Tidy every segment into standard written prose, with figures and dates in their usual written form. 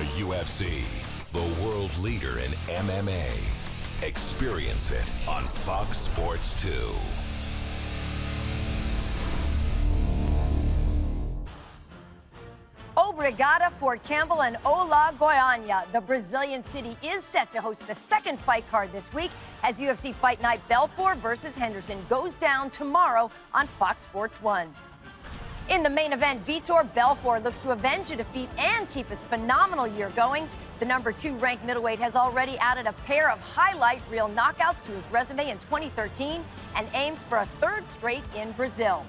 UFC, the world leader in MMA. Experience it on Fox Sports 2. Obrigada, Fort Campbell, and Olá, Goiania. The Brazilian city is set to host the second fight card this week as UFC Fight Night Belfort versus Henderson goes down tomorrow on Fox Sports 1. In the main event, Vitor Belfort looks to avenge a defeat and keep his phenomenal year going. The number 2 ranked middleweight has already added a pair of highlight reel knockouts to his resume in 2013 and aims for a third straight in Brazil.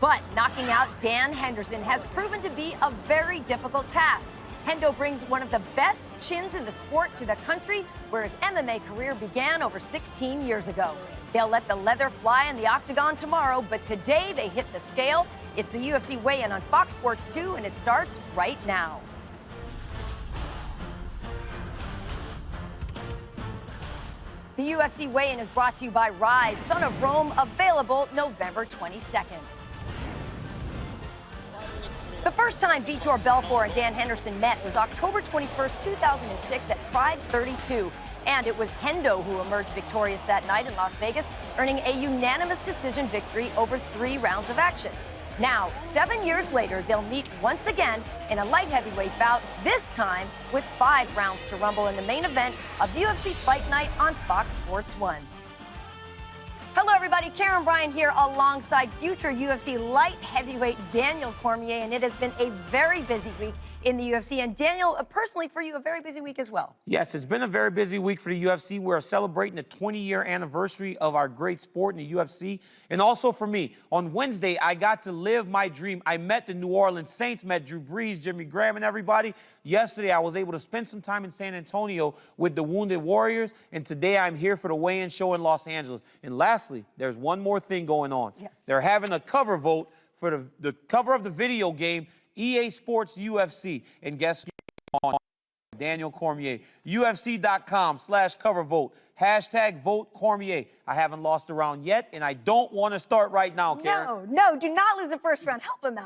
But knocking out Dan Henderson has proven to be a very difficult task. Hendo brings one of the best chins in the sport to the country, where his MMA career began over 16 years ago. They'll let the leather fly in the octagon tomorrow, but today they hit the scale. It's the UFC weigh-in on Fox Sports 2, and it starts right now. The UFC weigh-in is brought to you by Rise, Son of Rome, available November 22nd. The first time Vitor Belfort and Dan Henderson met was October 21st, 2006 at Pride 32. And it was Hendo who emerged victorious that night in Las Vegas, earning a unanimous decision victory over 3 rounds of action. Now, 7 years later, they'll meet once again in a light heavyweight bout, this time with 5 rounds to rumble in the main event of UFC Fight Night on Fox Sports 1. Hello, everybody. Karen Bryant here alongside future UFC light heavyweight Daniel Cormier, and it has been a very busy week in the UFC. And Daniel, personally for you, a very busy week as well. Yes, it's been a very busy week for the UFC. We're celebrating the 20-year anniversary of our great sport in the UFC. And also for me, on Wednesday, I got to live my dream. I met the New Orleans Saints, met Drew Brees, Jimmy Graham, and everybody. Yesterday, I was able to spend some time in San Antonio with the Wounded Warriors. And today, I'm here for the weigh-in show in Los Angeles. And lastly, there's one more thing going on. Yeah. They're having a cover vote for the cover of the video game, EA Sports UFC. And guess what? Daniel Cormier. UFC.com/cover vote. #vote Cormier. I haven't lost a round yet, and I don't want to start right now, Karen. No, do not lose the first round. Help him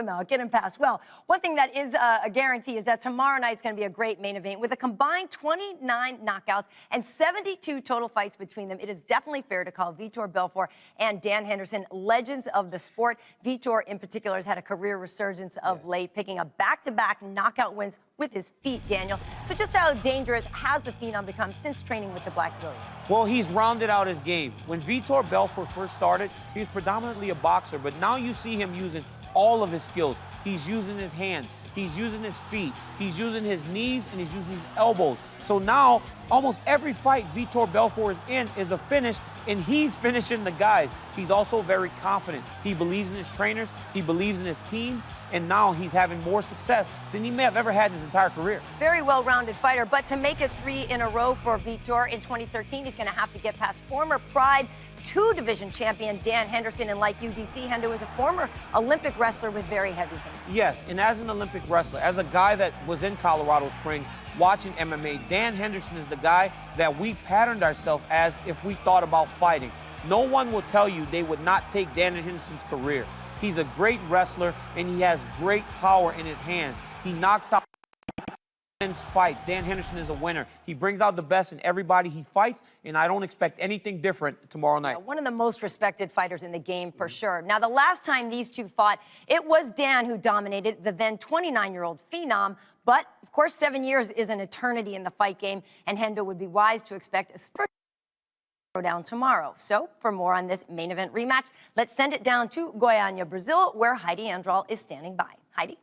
out, get him past. Well, one thing that is a guarantee is that tomorrow night's going to be a great main event with a combined 29 knockouts and 72 total fights between them. It is definitely fair to call Vitor Belfort and Dan Henderson legends of the sport. Vitor, in particular, has had a career resurgence of late, picking up back-to-back knockout wins with his feet, Daniel. So just how dangerous has the Phenom become since training with the Black Zillions? Well, he's rounded out his game. When Vitor Belfort first started, he was predominantly a boxer, but now you see him using all of his skills. He's using his hands, he's using his feet, he's using his knees, and he's using his elbows. So now, almost every fight Vitor Belfort is in is a finish, and he's finishing the guys. He's also very confident. He believes in his trainers, he believes in his teams, and now he's having more success than he may have ever had in his entire career. Very well-rounded fighter, but to make it 3 in a row for Vitor in 2013, he's going to have to get past former Pride 2 division champion Dan Henderson, and like UDC, Hendo is a former Olympic wrestler with very heavy hands. Yes, and as an Olympic wrestler, as a guy that was in Colorado Springs watching MMA, Dan Henderson is the guy that we patterned ourselves as if we thought about fighting. No one will tell you they would not take Dan Henderson's career. He's a great wrestler, and he has great power in his hands. He knocks out fights. Dan Henderson is a winner. He brings out the best in everybody he fights, and I don't expect anything different tomorrow night. One of the most respected fighters in the game, for sure. Now, the last time these two fought, it was Dan who dominated the then 29-year-old Phenom, but, of course, 7 years is an eternity in the fight game, and Hendo would be wise to expect a down tomorrow. So, for more on this main event rematch, let's send it down to Goiania, Brazil, where Heidi Andral is standing by. Heidi?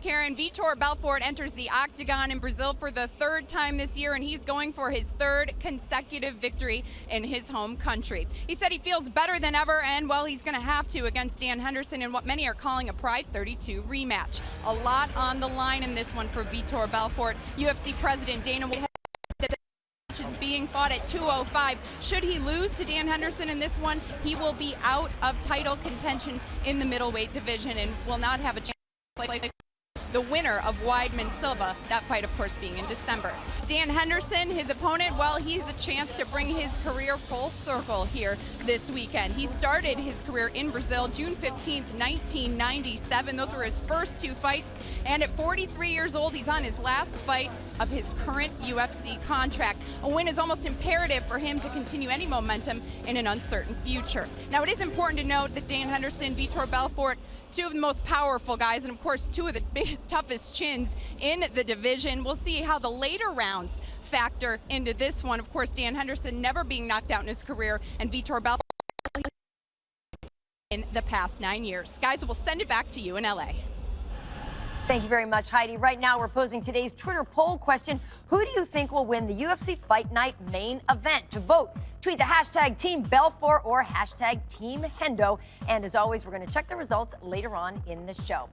Karen, Vitor Belfort enters the octagon in Brazil for the 3rd time this year, and he's going for his 3rd consecutive victory in his home country. He said he feels better than ever, and, well, he's going to have to against Dan Henderson in what many are calling a Pride 32 rematch. A lot on the line in this one for Vitor Belfort. UFC President Dana White said the match is being fought at 205. Should he lose to Dan Henderson in this one, he will be out of title contention in the middleweight division and will not have a chance the winner of Weidman Silva, that fight, of course, being in December. Dan Henderson, his opponent, well, he's a chance to bring his career full circle here this weekend. He started his career in Brazil June 15th, 1997. Those were his first 2 fights. And at 43 years old, he's on his last fight of his current UFC contract. A win is almost imperative for him to continue any momentum in an uncertain future. Now, it is important to note that Dan Henderson, Vitor Belfort, 2 of the most powerful guys, and of course 2 of the biggest, toughest chins in the division. We'll see how the later rounds factor into this one. Of course, Dan Henderson never being knocked out in his career, and Vitor Belfort in the past 9 years. Guys, we'll send it back to you in LA. Thank you very much, Heidi. Right now, we're posing today's Twitter poll question. Who do you think will win the UFC Fight Night main event? To vote, tweet the hashtag Team Belfort or hashtag Team Hendo. And as always, we're going to check the results later on in the show.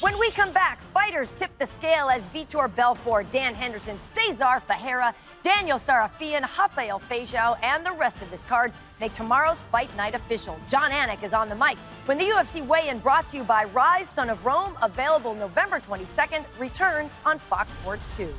When we come back, fighters tip the scale as Vitor Belfort, Dan Henderson, Cesar Ferreira, Daniel Sarafian, Rafael Feijoa, and the rest of this card make tomorrow's Fight Night official. John Anik is on the mic when the UFC weigh-in, brought to you by Rise, Son of Rome, available November 22nd, returns on Fox Sports 2.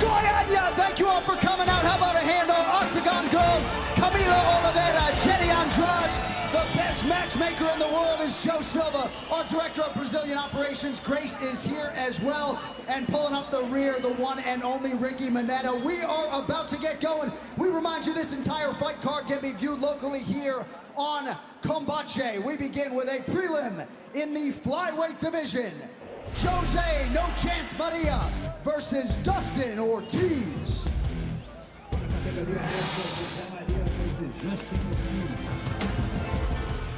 Goiania, thank you all for coming out. How about a hand on Octagon Girls, Camila Oliveira, Jenny Andrade. The best matchmaker in the world is Joe Silva. Our director of Brazilian operations, Grace, is here as well. And pulling up the rear, the one and only Ricky Mineta. We are about to get going. We remind you this entire fight card can be viewed locally here on Combate. We begin with a prelim in the flyweight division. Jose No Chance Maria versus Dustin Ortiz.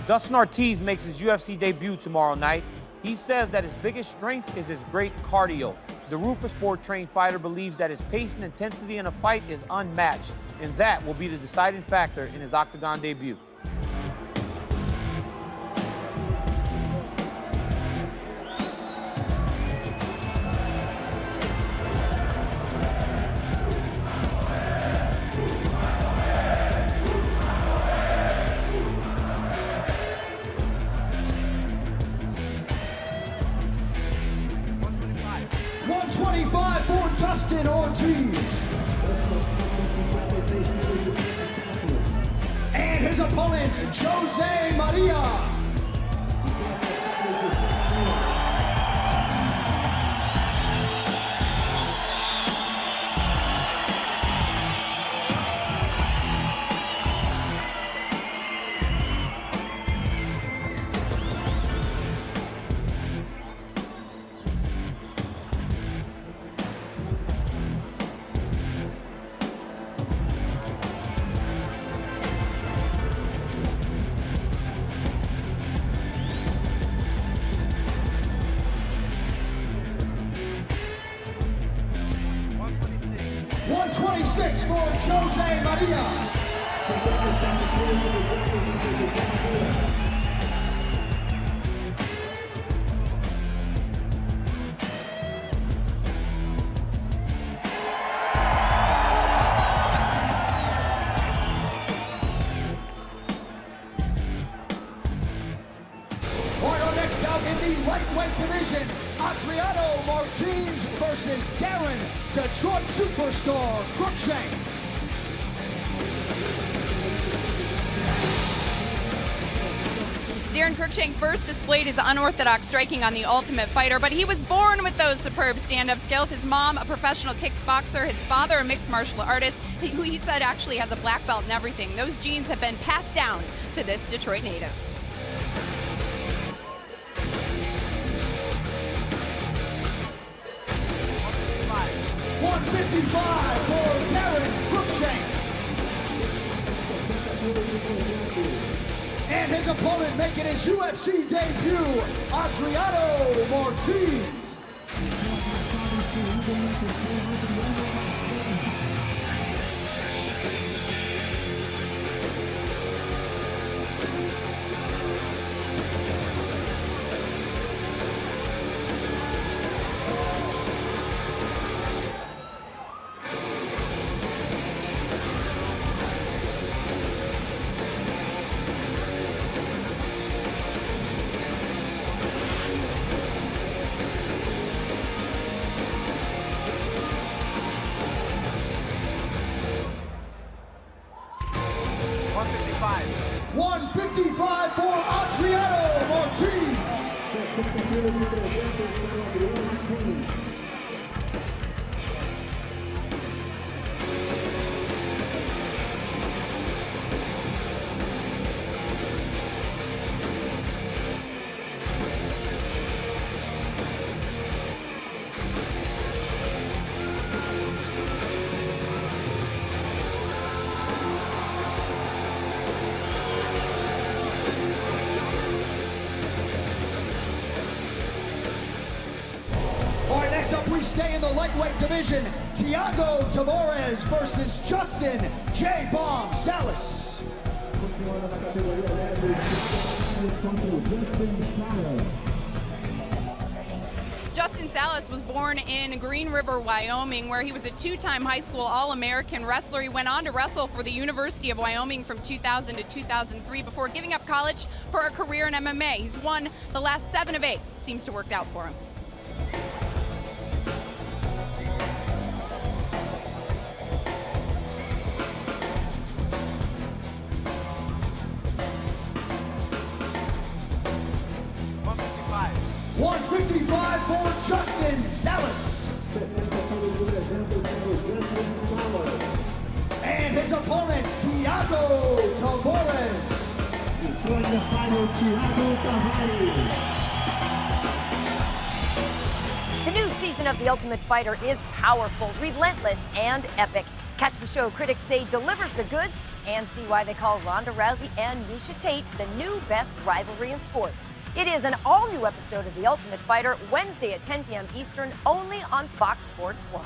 Dustin Ortiz makes his UFC debut tomorrow night. He says that his biggest strength is his great cardio. The Rufus Sport-trained fighter believes that his pace and intensity in a fight is unmatched, and that will be the deciding factor in his octagon debut. Justin Ortiz. And his opponent, Jose Maria. $126 for Jose Maria. Our next bout in the lightweight division, Adriano Martins versus Darren Detroit superstar Cruikshank. Darren Cruikshank first displayed his unorthodox striking on The Ultimate Fighter, but he was born with those superb stand-up skills. His mom, a professional kickboxer, his father, a mixed martial artist, who he said actually has a black belt and everything. Those genes have been passed down to this Detroit native. $155 for Darren Cruikshank. And his opponent making his UFC debut, Adriano Martins. $155 for Adriano Martins. Next up, we stay in the lightweight division. Thiago Tavares versus Justin J. Bomb Salas. Justin Salas was born in Green River, Wyoming, where he was a two-time high school All-American wrestler. He went on to wrestle for the University of Wyoming from 2000 to 2003 before giving up college for a career in MMA. He's won the last 7 of 8. Seems to work out for him. $155 for Justin Salas. And his opponent, Thiago Tavares. Destroying the final, Thiago Tavares. The new season of The Ultimate Fighter is powerful, relentless, and epic. Catch the show critics say delivers the goods and see why they call Ronda Rousey and Miesha Tate the new best rivalry in sports. It is an all-new episode of The Ultimate Fighter, Wednesday at 10 p.m. Eastern, only on Fox Sports 1.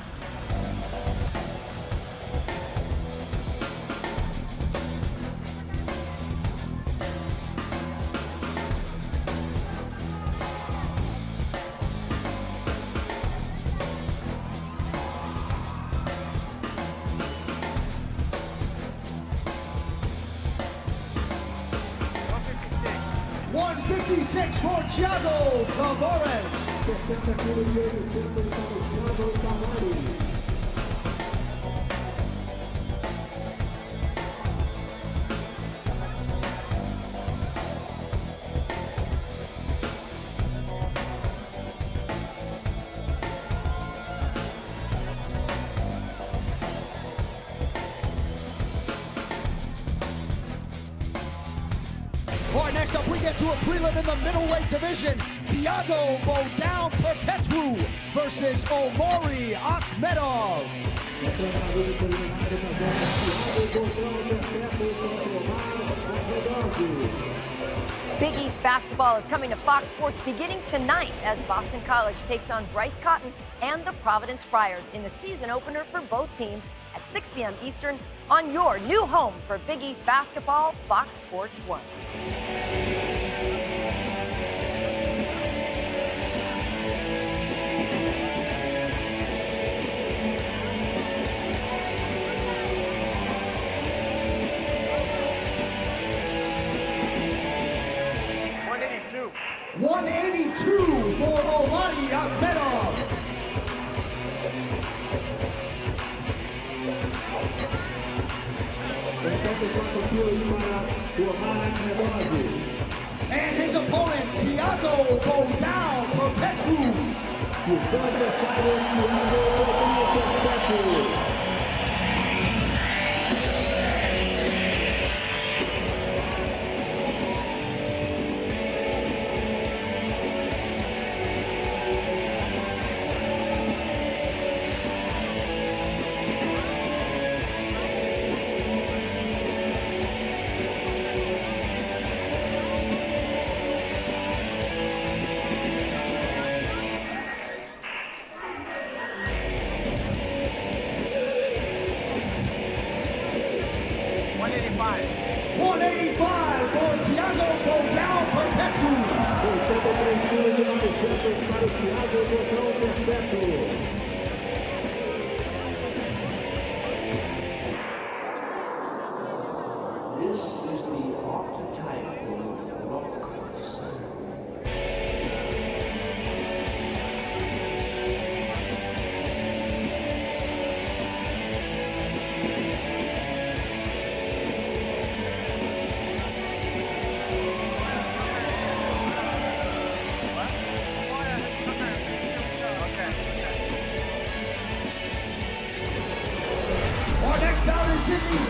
$156 for Thiago Tavares. All right, next up we get to a prelim in the middleweight division. Tiago Bodown Perpetu versus Omari Akhmedov. Big East basketball is coming to Fox Sports beginning tonight as Boston College takes on Bryce Cotton and the Providence Friars in the season opener for both teams at 6 p.m. Eastern on your new home for Big East basketball, Fox Sports 1. .182 for Omari Akhmedov. And his opponent, Tiago Bodown Perpetu.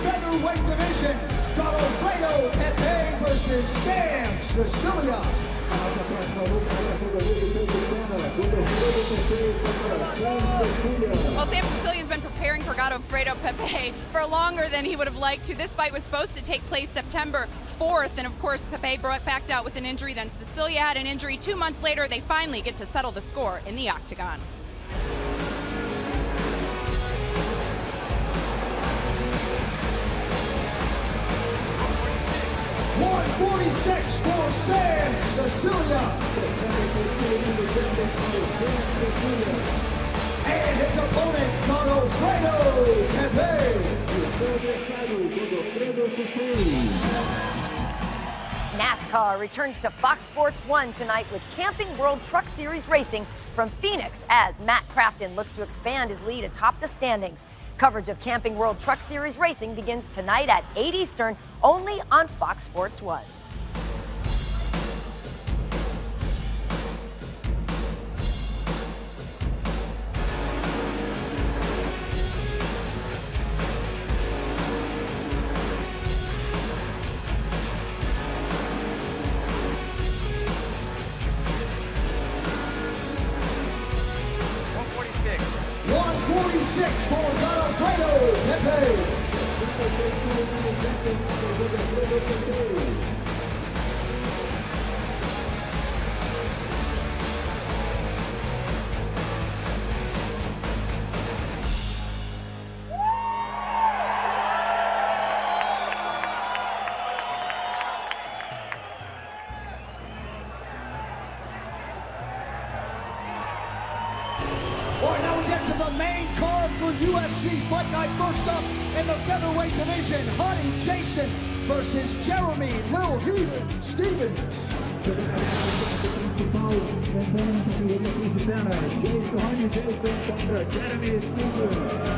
Featherweight division, Goiania Pepe versus Sam Sicilia. Well, Sam Sicilia's been preparing for Godofredo Pepe for longer than he would have liked to. This fight was supposed to take place September 4th, and of course Pepe backed out with an injury. Then Sicilia had an injury. 2 months later, they finally get to settle the score in the octagon. 146 for Sam Sicilia. And his opponent, Godofredo Pepe. NASCAR returns to Fox Sports 1 tonight with Camping World Truck Series racing from Phoenix as Matt Crafton looks to expand his lead atop the standings. Coverage of Camping World Truck Series racing begins tonight at 8 Eastern, only on Fox Sports 1. For Godofredo Pepe. All right, now we get to the main card for UFC Fight Night. First up in the featherweight division, Honey Jason versus Jeremy Lil Heathen Stevens. Honey Jason contra Jeremy Stevens.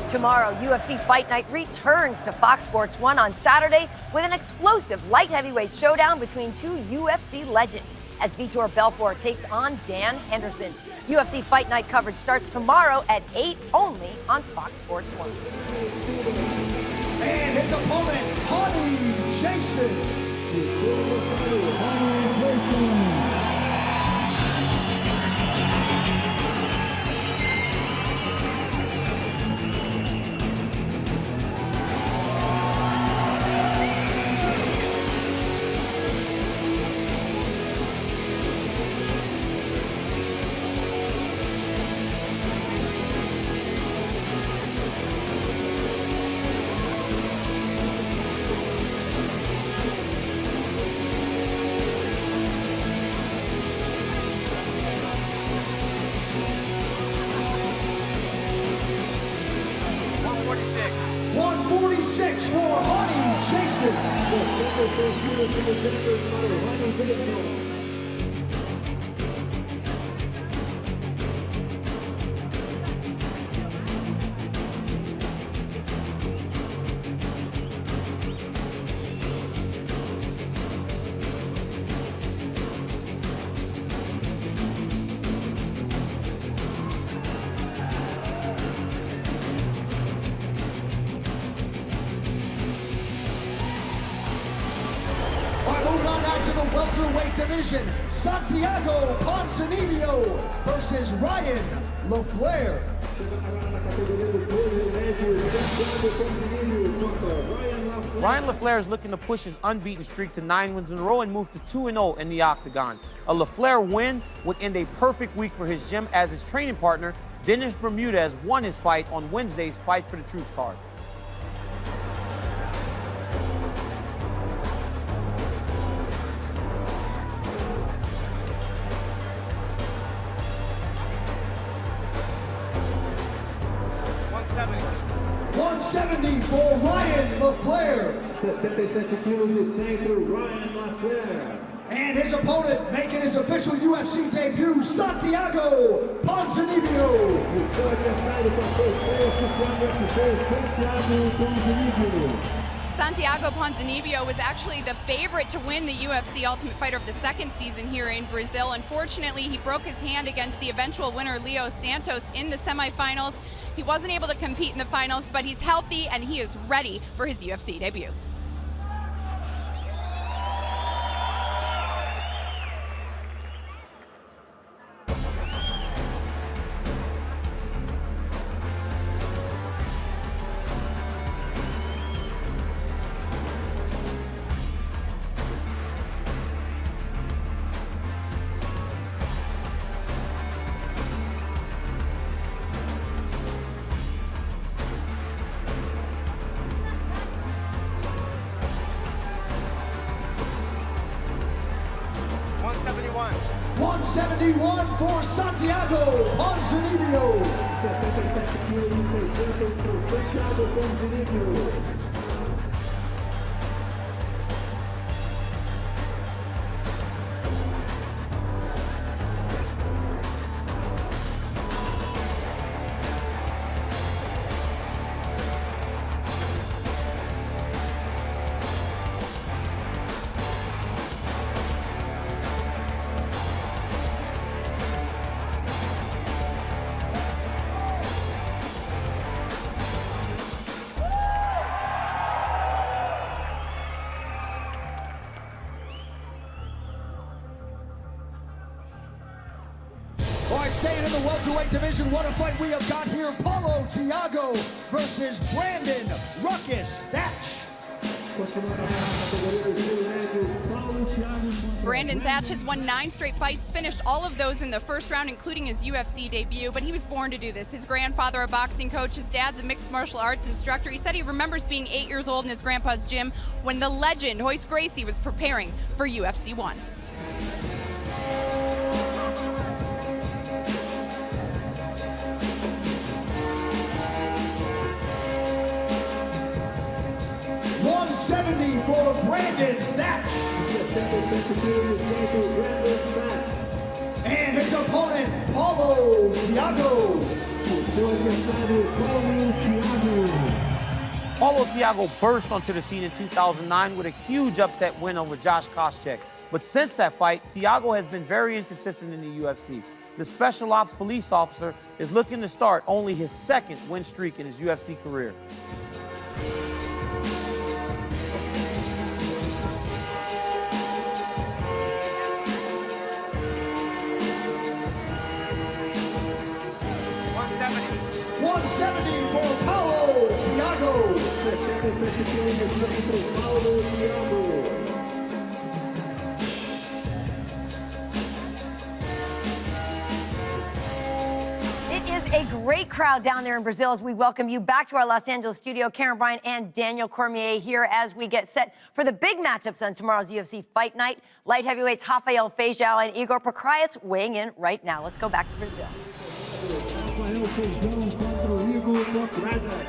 Tomorrow, UFC Fight Night returns to Fox Sports 1 on Saturday with an explosive light heavyweight showdown between two UFC legends. as Vitor Belfort takes on Dan Henderson. UFC Fight Night coverage starts tomorrow at 8 only on Fox Sports 1. And his opponent, Honey Jason. For Honey Jason. Welterweight division, Santiago Ponzinibbio versus Ryan LaFleur. Ryan LaFleur is looking to push his unbeaten streak to 9 wins in a row and move to 2-0 in the octagon. A LaFleur win would end a perfect week for his gym, as his training partner, Dennis Bermudez, won his fight on Wednesday's Fight for the Truth card. $170 for Ryan LaFleur. 77 quilos de centro, Ryan LaFleur. And his opponent, making his official UFC debut, Santiago Ponzinibbio. O seu adversário com a sua estreia oficial no UFC, Santiago Ponzinibbio. Santiago Ponzinibbio was actually the favorite to win the UFC Ultimate Fighter of the second season here in Brazil. Unfortunately, he broke his hand against the eventual winner, Leo Santos, in the semifinals. He wasn't able to compete in the finals, but he's healthy and he is ready for his UFC debut. $171 for Santiago Ponzinibbio. 77 quilos e 600 por Santiago Ponzinibbio. All right, staying in the welterweight division, what a fight we have got here. Paulo Thiago versus Brandon Ruckus Thatch. Brandon Thatch has won 9 straight fights, finished all of those in the first round, including his UFC debut, but he was born to do this. His grandfather, a boxing coach, his dad's a mixed martial arts instructor. He said he remembers being 8 years old in his grandpa's gym when the legend, Royce Gracie, was preparing for UFC 1. $170 for Brandon Thatch. And his opponent, Paulo Thiago. Paulo Thiago burst onto the scene in 2009 with a huge upset win over Josh Koscheck. But since that fight, Thiago has been very inconsistent in the UFC. The special ops police officer is looking to start only his second win streak in his UFC career. $170 for Paulo Thiago. 77 quilos para Paulo Thiago. A great crowd down there in Brazil as we welcome you back to our Los Angeles studio. Karen Bryant and Daniel Cormier here as we get set for the big matchups on tomorrow's UFC Fight Night. Light heavyweights Rafael Feijão and Igor Pokrajic weighing in right now. Let's go back to Brazil. Rafael Feijão contra Igor Pokrajic.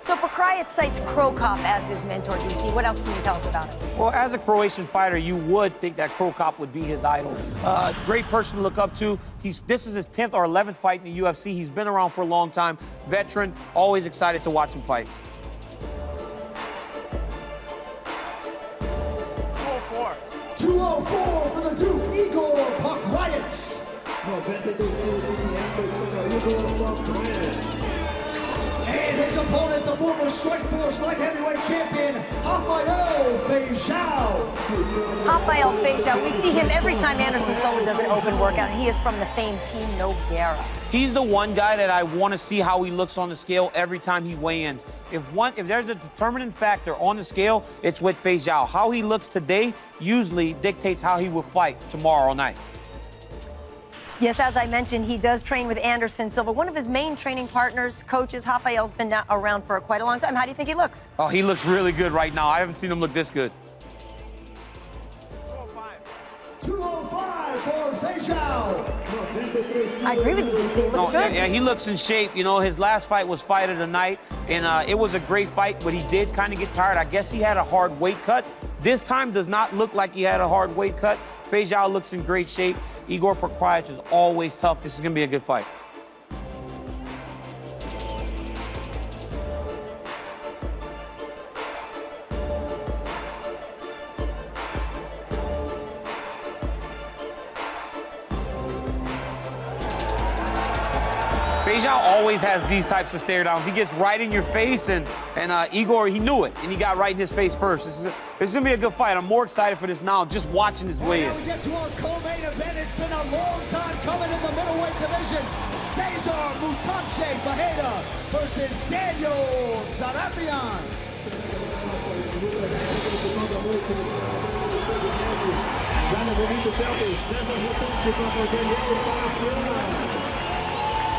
So Pokrajic cites Crow Cop as his mentor, DC. What else can you tell us about him? Well, as a Croatian fighter, you would think that Crow Cop would be his idol. Great person to look up to. This is his 10th or 11th fight in the UFC. He's been around for a long time. Veteran, always excited to watch him fight. 204 for the Duke, Igor Pokrajic. 92 quilos para Igor Pokrajic. And his opponent, the former Strikeforce light heavyweight champion, Rafael Feijão. Rafael Feijão, we see him every time Henderson does an open workout, and he is from the famed Team Nogueira. He's the one guy that I want to see how he looks on the scale every time he weigh-ins. If there's a determining factor on the scale, it's with Feijão. How he looks today usually dictates how he will fight tomorrow night. Yes, as I mentioned, he does train with Anderson Silva. One of his main training partners, coaches, Rafael's been around for quite a long time. How do you think he looks? Oh, he looks really good right now. I haven't seen him look this good. 205 for Feijão. I agree with you, DC. He looks good. Yeah, he looks in shape. You know, his last fight was fight of the night, and it was a great fight, but he did kind of get tired. I guess he had a hard weight cut. This time does not look like he had a hard weight cut. Feijão looks in great shape. Igor Pokrajic is always tough. This is going to be a good fight. Feijão always has these types of stare downs. He gets right in your face, and Igor, he knew it, and he got right in his face first. This is going to be a good fight. I'm more excited for this now, just watching his weigh-in. Now we get to our co-main event. It's been a long time coming in the middleweight division. Cesar Mutache Fajeda versus Daniel Sarafian.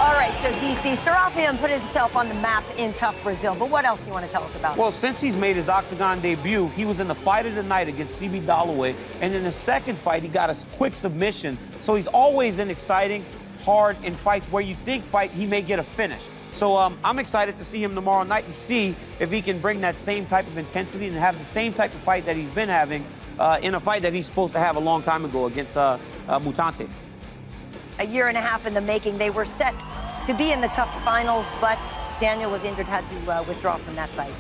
All right, so DC, Sarafian put himself on the map in tough Brazil, but what else do you want to tell us about him? Well, since he's made his octagon debut, he was in the fight of the night against CB Dalloway, and in the second fight, he got a quick submission. So he's always in exciting, hard, in fights where you think he may get a finish. So I'm excited to see him tomorrow night and see if he can bring that same type of intensity and have the same type of fight that he's been having in a fight that he's supposed to have a long time ago against Mutante. A year and a half in the making. They were set to be in the tough finals, but Daniel was injured, had to withdraw from that fight.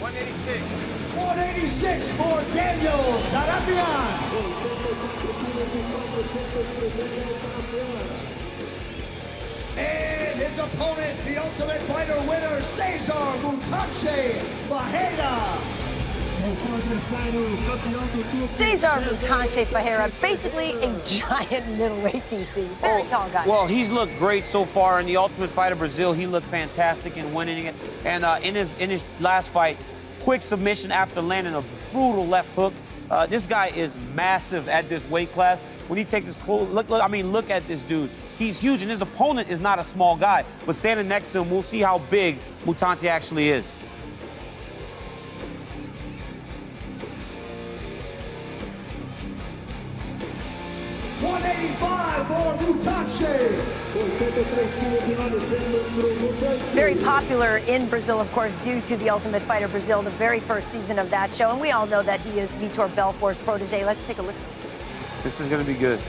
186. 186 for Daniel Sarafian. And his opponent, the Ultimate Fighter winner, Cesar Mutache Fajeda. Cesar Mutache Fajeda, basically a giant middleweight, DC. Very tall guy. Well, he's looked great so far in the Ultimate Fighter Brazil. He looked fantastic in winning it. And in his last fight, quick submission after landing a brutal left hook. This guy is massive at this weight class. When he takes his clothes, look at this dude. He's huge, and his opponent is not a small guy. But standing next to him, we'll see how big Mutante actually is. $185 for Mutache. Very popular in Brazil, of course, due to the Ultimate Fighter Brazil, the very first season of that show. And we all know that he is Vitor Belfort's protege. Let's take a look at this. This is going to be good.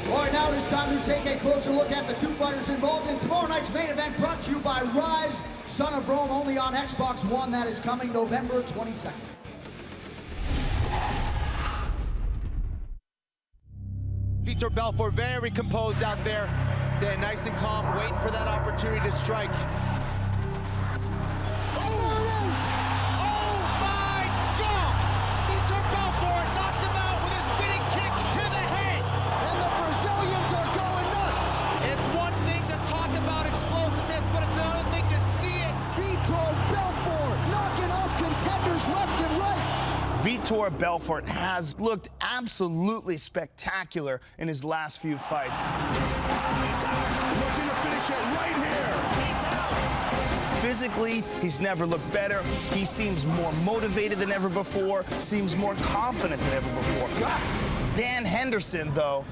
All right, now it is time to take a closer look at the two fighters involved in tomorrow night's main event, brought to you by Rise, Son of Rome, only on Xbox One. That is coming November 22nd. Vitor Belfort very composed out there, staying nice and calm, waiting for that opportunity to strike. Oh, there it is! Oh my God! Vitor Belfort knocked him out with a spinning kick to the head. And the Brazilians are going nuts. It's one thing to talk about explosiveness, but it's another thing to see it. Vitor Belfort knocking off contenders left and right. Vitor Belfort has looked absolutely spectacular in his last few fights. Looking to finish it right here. Physically, he's never looked better. He seems more motivated than ever before, seems more confident than ever before. Dan Henderson, though,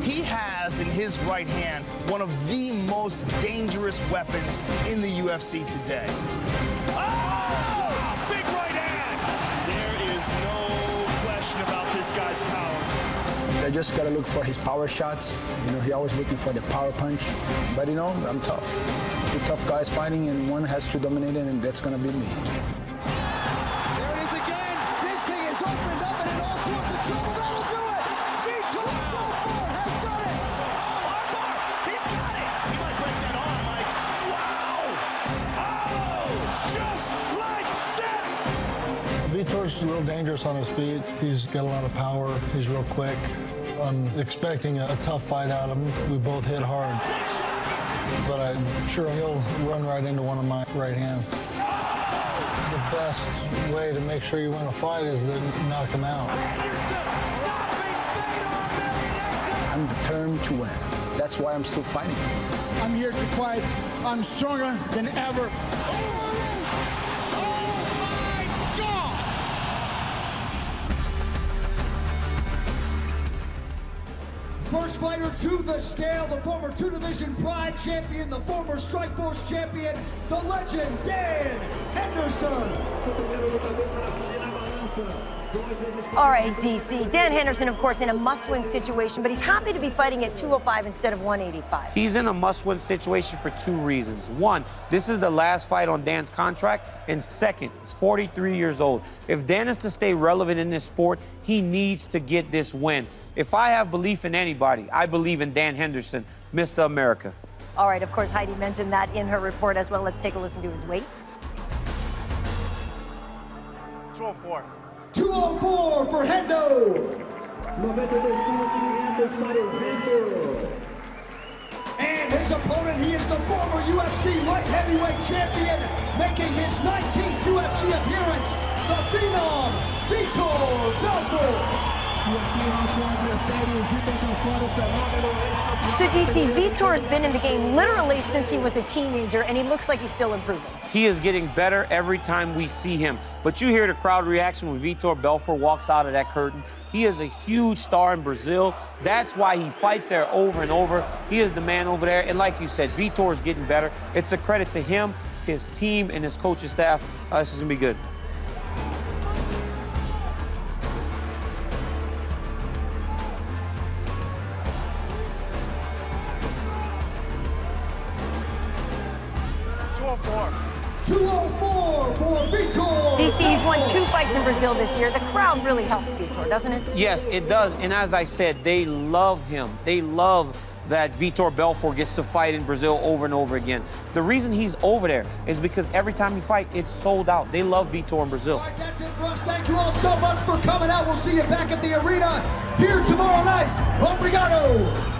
he has in his right hand one of the most dangerous weapons in the UFC today. Oh! Big right hand. There is no question about this guy's power. I just gotta look for his power shots. You know, he always looking for the power punch. But you know, I'm tough. Two tough guys fighting, and one has to dominate it, and that's gonna be me. There it is again. Bisping is opened up and in all sorts of trouble. That'll do it. Vitor Belfort has done it. Armbar. He's got it. He might break that arm, Mike. Wow. Oh, just like that. Vitor's real dangerous on his feet. He's got a lot of power. He's real quick. I'm expecting a tough fight out of him. We both hit hard. Big shots. But I'm sure he'll run right into one of my right hands. The best way to make sure you win a fight is to knock him out. I'm determined to win. That's why I'm still fighting. I'm here to fight. I'm stronger than ever. First fighter to the scale, the former two-division Pride champion, the former Strikeforce champion, the legend, Dan Henderson. All right, DC. Dan Henderson, of course, in a must-win situation, but he's happy to be fighting at 205 instead of 185. He's in a must-win situation for two reasons. One, this is the last fight on Dan's contract, and second, he's 43 years old. If Dan is to stay relevant in this sport, he needs to get this win. If I have belief in anybody, I believe in Dan Henderson, Mr. America. All right, of course, Heidi mentioned that in her report as well. Let's take a listen to his weight. 204. 204 for Hendo. 92 quilos para o Vitor. And his opponent, he is the former UFC light heavyweight champion, making his 19th UFC appearance, the Phenom, Vitor Belfort. So, DC, Vitor has been in the game literally since he was a teenager, and he looks like he's still improving. He is getting better every time we see him. But you hear the crowd reaction when Vitor Belfort walks out of that curtain. He is a huge star in Brazil. That's why he fights there over and over. He is the man over there. And like you said, Vitor is getting better. It's a credit to him, his team, and his coaching staff. This is going to be good. DC, he's won 2 fights in Brazil this year. The crowd really helps Vitor, doesn't it? Yes, it does. And as I said, they love him. They love that Vitor Belfort gets to fight in Brazil over and over again. The reason he's over there is because every time he fights, it's sold out. They love Vitor in Brazil. All right, that's it for us. Thank you all so much for coming out. We'll see you back at the arena here tomorrow night. Obrigado.